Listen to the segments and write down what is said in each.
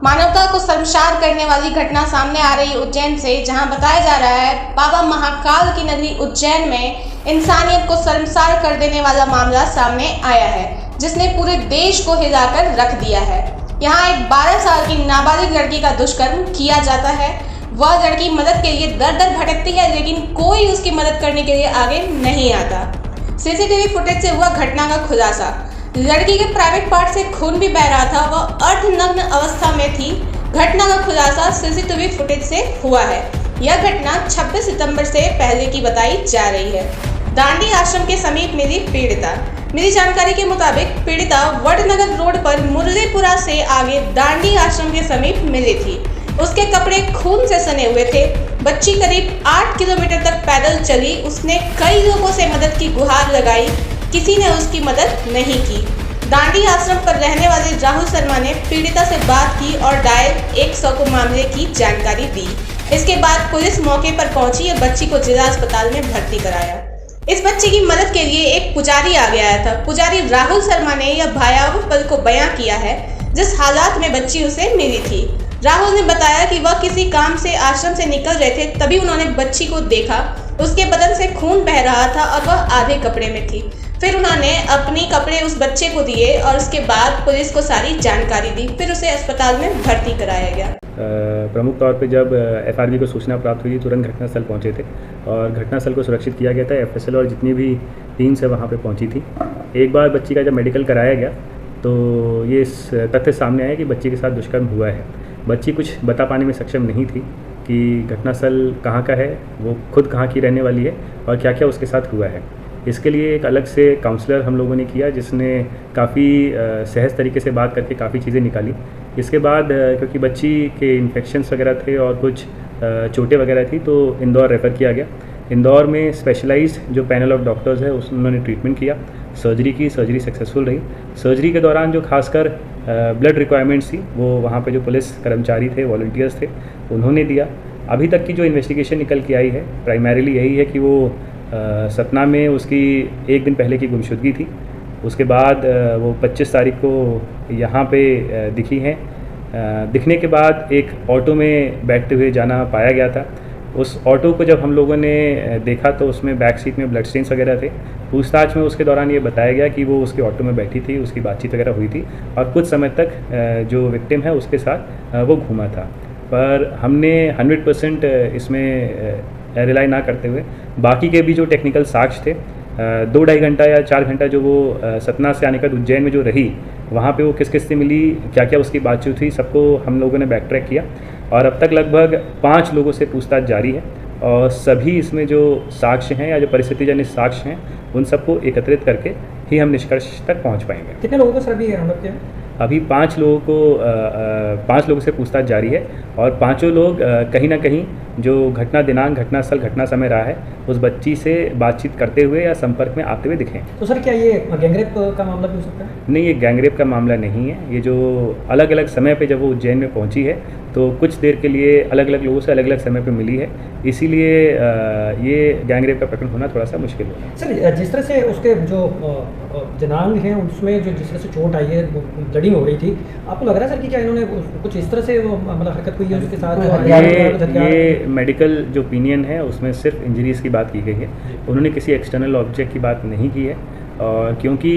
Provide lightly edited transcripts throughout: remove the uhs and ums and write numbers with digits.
मानवता को शर्मसार करने वाली घटना सामने आ रही उज्जैन से, जहां बताया जा रहा है बाबा महाकाल की नगरी उज्जैन में इंसानियत को शर्मसार कर देने वाला मामला सामने आया है, जिसने पूरे देश को हिलाकर रख दिया है। यहां एक 12 साल की नाबालिग लड़की का दुष्कर्म किया जाता है। वह लड़की मदद के लिए दर दर भटकती है, लेकिन कोई उसकी मदद करने के लिए आगे नहीं आता। सीसीटीवी फुटेज से हुआ घटना का खुलासा। लड़की के प्राइवेट पार्ट से खून भी बह रहा था, वह अर्धनग्न अवस्था में थी। घटना का खुलासा सीसीटीवी फुटेज से हुआ है। यह घटना 26 सितंबर से पहले की बताई जा रही है। दांडी आश्रम के समीप मिली पीड़िता। मिली जानकारी के मुताबिक पीड़िता वडनगर रोड पर मुरलीपुरा से आगे दांडी आश्रम के समीप मिली थी। उसके कपड़े खून से सने हुए थे। बच्ची करीब 8 किलोमीटर तक पैदल चली। उसने कई लोगों से मदद की गुहार लगाई, किसी ने उसकी मदद नहीं की। दांडी आश्रम पर रहने वाले राहुल शर्मा ने पीड़िता से बात की और डायल 100 को मामले की जानकारी दी। इसके बाद पुलिस मौके पर पहुंची और बच्ची को जिला अस्पताल में भर्ती कराया। इस बच्ची की मदद के लिए एक पुजारी आगे आया था। पुजारी राहुल शर्मा ने यह भयावह पल को बयां किया है, जिस हालात में बच्ची उसे मिली थी। राहुल ने बताया कि वह किसी काम से आश्रम से निकल रहे थे, तभी उन्होंने बच्ची को देखा। उसके बदन से खून बह रहा था और वह आधे कपड़े में थी। फिर उन्होंने अपने कपड़े उस बच्चे को दिए और उसके बाद पुलिस को सारी जानकारी दी। फिर उसे अस्पताल में भर्ती कराया गया। प्रमुख तौर पे जब एफआरबी को सूचना प्राप्त हुई, तुरंत घटनास्थल पहुंचे थे और घटनास्थल को सुरक्षित किया गया था। एफएसएल और जितनी भी टीम्स है वहाँ पे पहुँची थी। एक बार बच्ची का जब मेडिकल कराया गया तो ये तथ्य सामने आया कि बच्ची के साथ दुष्कर्म हुआ है। बच्ची कुछ बता पाने में सक्षम नहीं थी कि घटनास्थल कहाँ का है, वो खुद कहाँ की रहने वाली है और क्या क्या उसके साथ हुआ है। इसके लिए एक अलग से काउंसलर हम लोगों ने किया, जिसने काफ़ी सहज तरीके से बात करके काफ़ी चीज़ें निकाली। इसके बाद क्योंकि बच्ची के इन्फेक्शंस वगैरह थे और कुछ चोटें वगैरह थी, तो इंदौर रेफ़र किया गया। इंदौर में स्पेशलाइज्ड जो पैनल ऑफ डॉक्टर्स है उन्होंने ट्रीटमेंट किया, सर्जरी की। सर्जरी सक्सेसफुल रही। सर्जरी के दौरान जो खासकर ब्लड रिक्वायरमेंट्स थी वो वहाँ पे जो पुलिस कर्मचारी थे, वॉलंटियर्स थे, उन्होंने दिया। अभी तक की जो इन्वेस्टिगेशन निकल के आई है प्राइमरीली यही है कि वो सतना में उसकी एक दिन पहले की गुमशुदगी थी। उसके बाद वो 25 तारीख को यहाँ पे दिखी हैं। दिखने के बाद एक ऑटो में बैठते हुए जाना पाया गया था। उस ऑटो को जब हम लोगों ने देखा तो उसमें बैक सीट में ब्लड स्टेन्स वगैरह थे। पूछताछ में उसके दौरान ये बताया गया कि वो उसके ऑटो में बैठी थी, उसकी बातचीत वगैरह हुई थी और कुछ समय तक जो विक्टिम है उसके साथ वो घूमा था। पर हमने 100% इसमें रिलाई ना करते हुए बाकी के भी जो टेक्निकल साक्ष्य थे, 2-2.5 घंटा या 4 घंटा जो वो सतना से आने का उज्जैन में जो रही, वहाँ पे वो किस किस से मिली, क्या क्या उसकी बातचीत हुई, सबको हम लोगों ने बैक ट्रैक किया और अब तक लगभग 5 लोगों से पूछताछ जारी है और सभी इसमें जो साक्ष्य हैं या जो परिस्थितिजन्य साक्ष्य हैं उन सबको एकत्रित करके ही हम निष्कर्ष तक पहुँच पाएंगे। कितने लोगों को सर अभी राउंडअप किया? अभी 5 लोगों से पूछताछ जारी है और पांचों लोग कहीं ना कहीं जो घटना दिनांक, घटनास्थल, घटना समय रहा है उस बच्ची से बातचीत करते हुए या संपर्क में आते हुए दिखे। तो सर क्या ये गैंगरेप का मामला भी हो सकता है? नहीं, ये गैंगरेप का मामला नहीं है। ये जो अलग अलग समय पे जब वो उज्जैन में पहुंची है तो कुछ देर के लिए अलग अलग लोगों से अलग अलग समय पे मिली है, इसीलिए ये गैंगरेप का प्रकरण होना थोड़ा सा मुश्किल है। सर जिस तरह से उसके जो जनांग हैं उसमें जो जिस तरह से चोट आई है, ब्लीडिंग हो रही थी, आपको लग रहा है सर कि क्या इन्होंने कुछ इस तरह से मतलब हरकत हुई है उसके साथ? ये मेडिकल जो ओपिनियन है उसमें सिर्फ इंजरीज़ की बात की गई है। उन्होंने किसी एक्सटर्नल ऑब्जेक्ट की बात नहीं की है और क्योंकि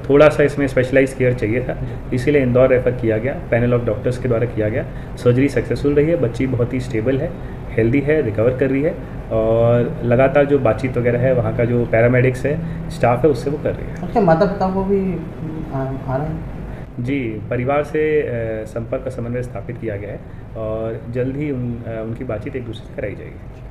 थोड़ा सा इसमें स्पेशलाइज केयर चाहिए था, इसीलिए इंदौर रेफ़र किया गया, पैनल ऑफ डॉक्टर्स के द्वारा किया गया। सर्जरी सक्सेसफुल रही है। बच्ची बहुत ही स्टेबल है, हेल्दी है, रिकवर कर रही है और लगातार जो बातचीत वगैरह है वहाँ का जो पैरामेडिक्स है, स्टाफ है, उससे वो कर रही है। उसके माता पिता को भी आ रहे हैं? जी, परिवार से संपर्क का समन्वय स्थापित किया गया है और जल्द ही उनकी बातचीत एक दूसरे से कराई जाएगी।